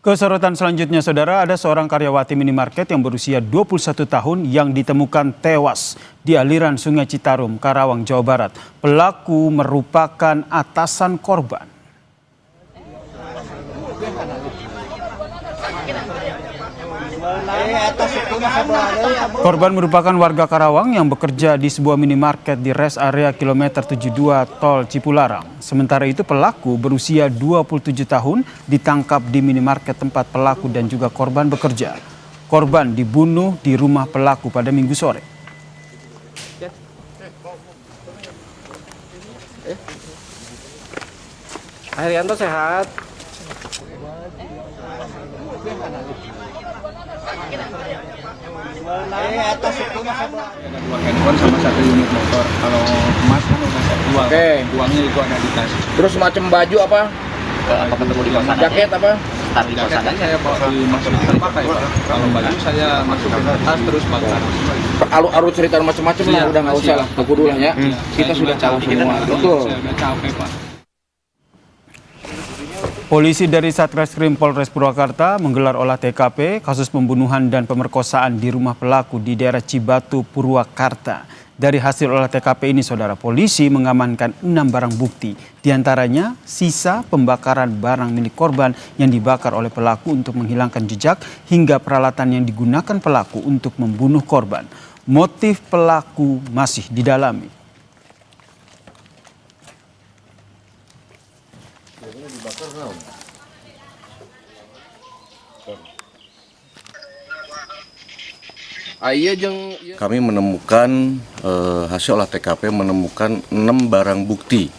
Kesorotan selanjutnya, saudara, ada seorang karyawati minimarket yang berusia 21 tahun yang ditemukan tewas di aliran Sungai Citarum, Karawang, Jawa Barat. Pelaku merupakan atasan korban. Korban merupakan warga Karawang yang bekerja di sebuah minimarket di rest area kilometer 72 Tol Cipularang. Sementara itu pelaku berusia 27 tahun ditangkap di minimarket tempat pelaku dan juga korban bekerja. Korban dibunuh di rumah pelaku pada Minggu sore. Herianto sehat. Ada 2 handphone sama 1 unit motor. Kalau emas kan udah saya jual. Oke. Uangnya itu ada di tas. Terus macam baju apa? Apa ketemu di kosan? Jaket apa? Taruh di kosan Jaketnya saya bawa dimasukin pakai, Pak. Kalau baju saya masukin ke tas terus bakar. Arus cerita macam-macam lah, udah nggak usah lah. Aku dulu lah ya. Kita sudah tahu semua. Betul. Saya udah capek, Pak. Polisi dari Satreskrim Polres Purwakarta menggelar olah TKP kasus pembunuhan dan pemerkosaan di rumah pelaku di daerah Cibatu, Purwakarta. Dari hasil olah TKP ini, saudara, polisi mengamankan 6 barang bukti. Di antaranya sisa pembakaran barang milik korban yang dibakar oleh pelaku untuk menghilangkan jejak hingga peralatan yang digunakan pelaku untuk membunuh korban. Motif pelaku masih didalami. Kami menemukan hasil olah TKP menemukan 6 barang bukti,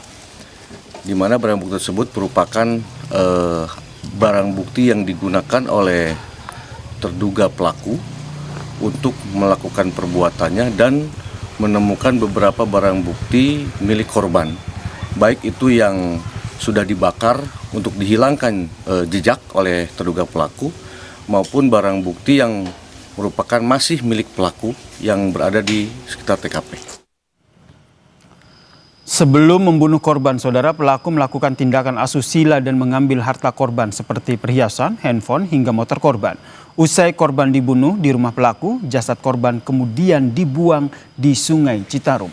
di mana barang bukti tersebut merupakan barang bukti yang digunakan oleh terduga pelaku untuk melakukan perbuatannya, dan menemukan beberapa barang bukti milik korban, baik itu yang sudah dibakar untuk dihilangkan jejak oleh terduga pelaku, maupun barang bukti yang merupakan masih milik pelaku yang berada di sekitar TKP. Sebelum membunuh korban, saudara, pelaku melakukan tindakan asusila dan mengambil harta korban seperti perhiasan, handphone, hingga motor korban. Usai korban dibunuh di rumah pelaku, jasad korban kemudian dibuang di Sungai Citarum.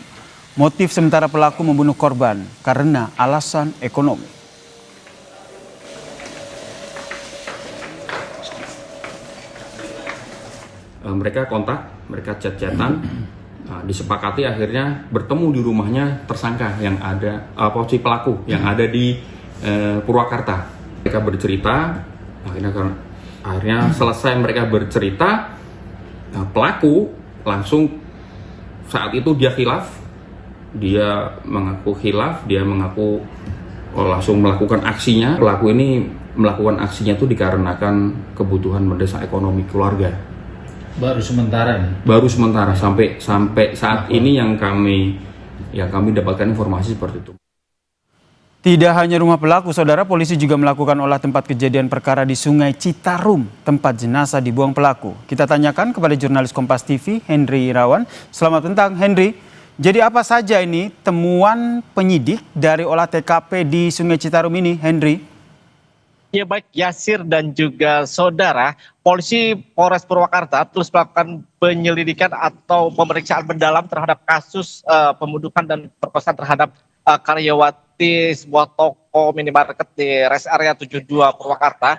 Motif sementara pelaku membunuh korban karena alasan ekonomi. Mereka kontak, mereka chat-chatan, disepakati akhirnya bertemu di rumahnya tersangka yang ada, si pelaku yang ada di Purwakarta. Mereka bercerita, akhirnya selesai mereka bercerita, pelaku langsung saat itu dia khilaf, dia mengaku langsung melakukan aksinya. Pelaku ini melakukan aksinya itu dikarenakan kebutuhan mendesak ekonomi keluarga. Baru sementara nih. Baru sementara sampai saat ini yang kami dapatkan informasi seperti itu. Tidak hanya rumah pelaku, saudara, polisi juga melakukan olah tempat kejadian perkara di Sungai Citarum, tempat jenazah dibuang pelaku. Kita tanyakan kepada jurnalis Kompas TV, Henry Irawan. Selamat petang, Henry. Jadi apa saja ini temuan penyidik dari olah TKP di Sungai Citarum ini, Henry? Ya baik, Yasir dan juga saudara, polisi Polres Purwakarta terus melakukan penyelidikan atau pemeriksaan mendalam terhadap kasus pembunuhan dan perkosaan terhadap karyawati sebuah toko minimarket di rest area 72 Purwakarta.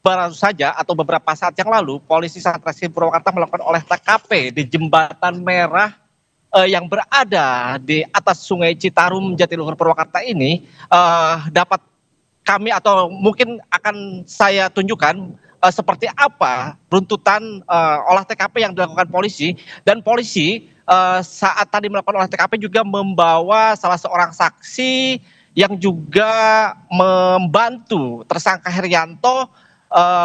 Baru saja atau beberapa saat yang lalu, polisi Satreskrim Purwakarta melakukan olah TKP di Jembatan Merah yang berada di atas Sungai Citarum, Jatiluhur, Purwakarta ini. Dapat kami atau mungkin akan saya tunjukkan seperti apa runtutan olah TKP yang dilakukan polisi. Dan polisi saat tadi melakukan olah TKP juga membawa salah seorang saksi yang juga membantu tersangka Herianto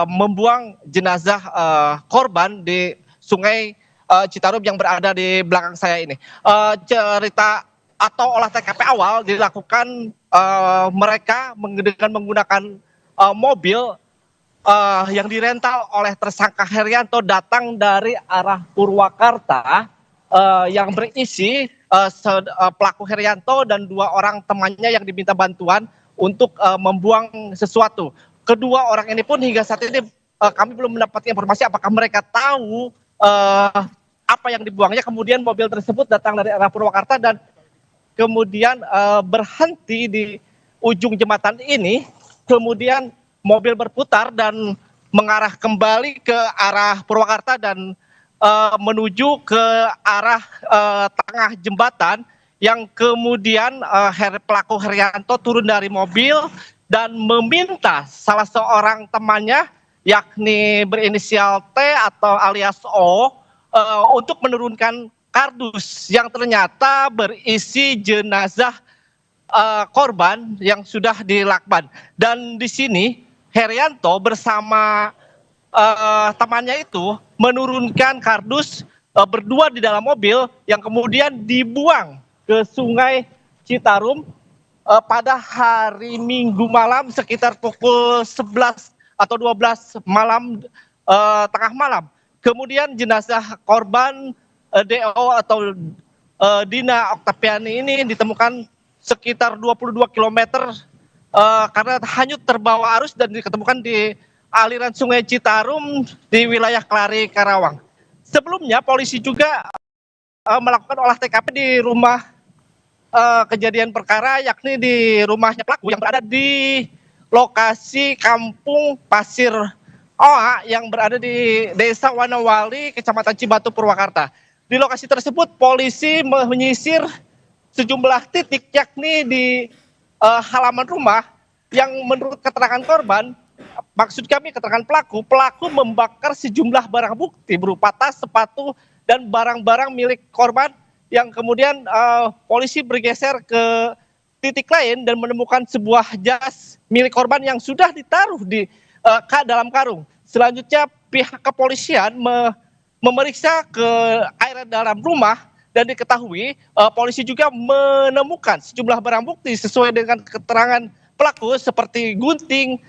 membuang jenazah korban di Sungai Citarum yang berada di belakang saya ini. Cerita atau olah TKP awal dilakukan mereka dengan menggunakan mobil yang dirental oleh tersangka Herianto datang dari arah Purwakarta yang berisi pelaku Herianto dan 2 orang temannya yang diminta bantuan untuk membuang sesuatu. kedua orang ini pun hingga saat ini kami belum mendapatkan informasi apakah mereka tahu apa yang dibuangnya. Kemudian mobil tersebut datang dari arah Purwakarta dan kemudian berhenti di ujung jembatan ini. Kemudian mobil berputar dan mengarah kembali ke arah Purwakarta dan menuju ke arah tengah jembatan, yang kemudian pelaku Herianto turun dari mobil dan meminta salah seorang temannya yakni berinisial T atau alias O untuk menurunkan kardus yang ternyata berisi jenazah korban yang sudah dilakban. Dan di sini Herianto bersama temannya itu menurunkan kardus berdua di dalam mobil yang kemudian dibuang ke Sungai Citarum pada hari Minggu malam sekitar pukul 11 atau 12 malam, tengah malam. Kemudian jenazah korban DO atau Dina Oktaviani ini ditemukan sekitar 22 km karena hanyut terbawa arus dan diketemukan di aliran Sungai Citarum di wilayah Kelari, Karawang. Sebelumnya polisi juga melakukan olah TKP di rumah kejadian perkara, yakni di rumahnya pelaku yang berada di lokasi Kampung Pasir Oa yang berada di Desa Wanawali, Kecamatan Cibatu, Purwakarta. Di lokasi tersebut polisi menyisir sejumlah titik, yakni di halaman rumah yang menurut keterangan korban, maksud kami keterangan pelaku membakar sejumlah barang bukti berupa tas, sepatu, dan barang-barang milik korban, yang kemudian polisi bergeser ke titik lain dan menemukan sebuah jas milik korban yang sudah ditaruh di dalam karung. Selanjutnya pihak kepolisian memeriksa ke area dalam rumah dan diketahui polisi juga menemukan sejumlah barang bukti sesuai dengan keterangan pelaku seperti gunting,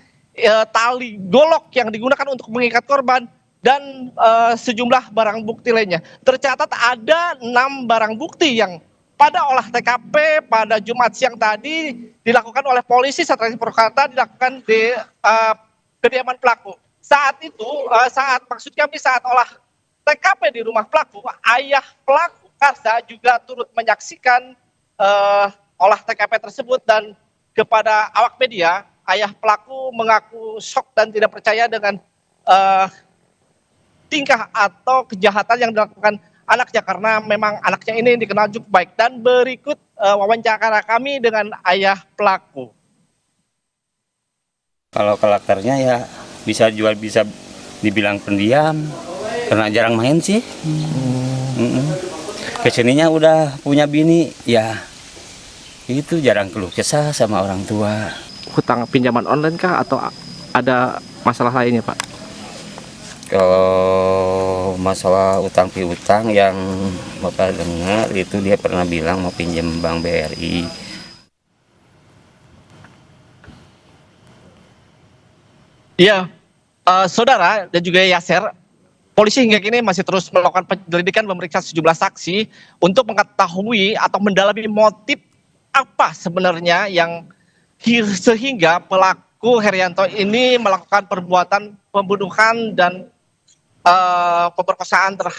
tali golok yang digunakan untuk mengikat korban, dan sejumlah barang bukti lainnya. Tercatat ada 6 barang bukti yang pada olah TKP pada Jumat siang tadi dilakukan oleh polisi Satreskrim Purwakarta, dilakukan di kediaman pelaku. Saat itu, saat olah TKP di rumah pelaku, ayah pelaku Karsa juga turut menyaksikan olah TKP tersebut, dan kepada awak media, ayah pelaku mengaku shock dan tidak percaya dengan tingkah atau kejahatan yang dilakukan anaknya, karena memang anaknya ini dikenal cukup baik. Dan berikut wawancara kami dengan ayah pelaku. Kalau karakternya ya bisa dibilang pendiam, karena jarang main sih. Kesininya udah punya bini, ya itu jarang keluh kesah sama orang tua. Hutang pinjaman online kah atau ada masalah lainnya, Pak? Kalau masalah utang piutang yang Bapak dengar itu, dia pernah bilang mau pinjam Bank BRI. Iya, saudara dan juga Yaser, polisi hingga kini masih terus melakukan penyelidikan, memeriksa sejumlah saksi untuk mengetahui atau mendalami motif apa sebenarnya yang sehingga pelaku Herianto ini melakukan perbuatan pembunuhan dan pemerkosaan terhadap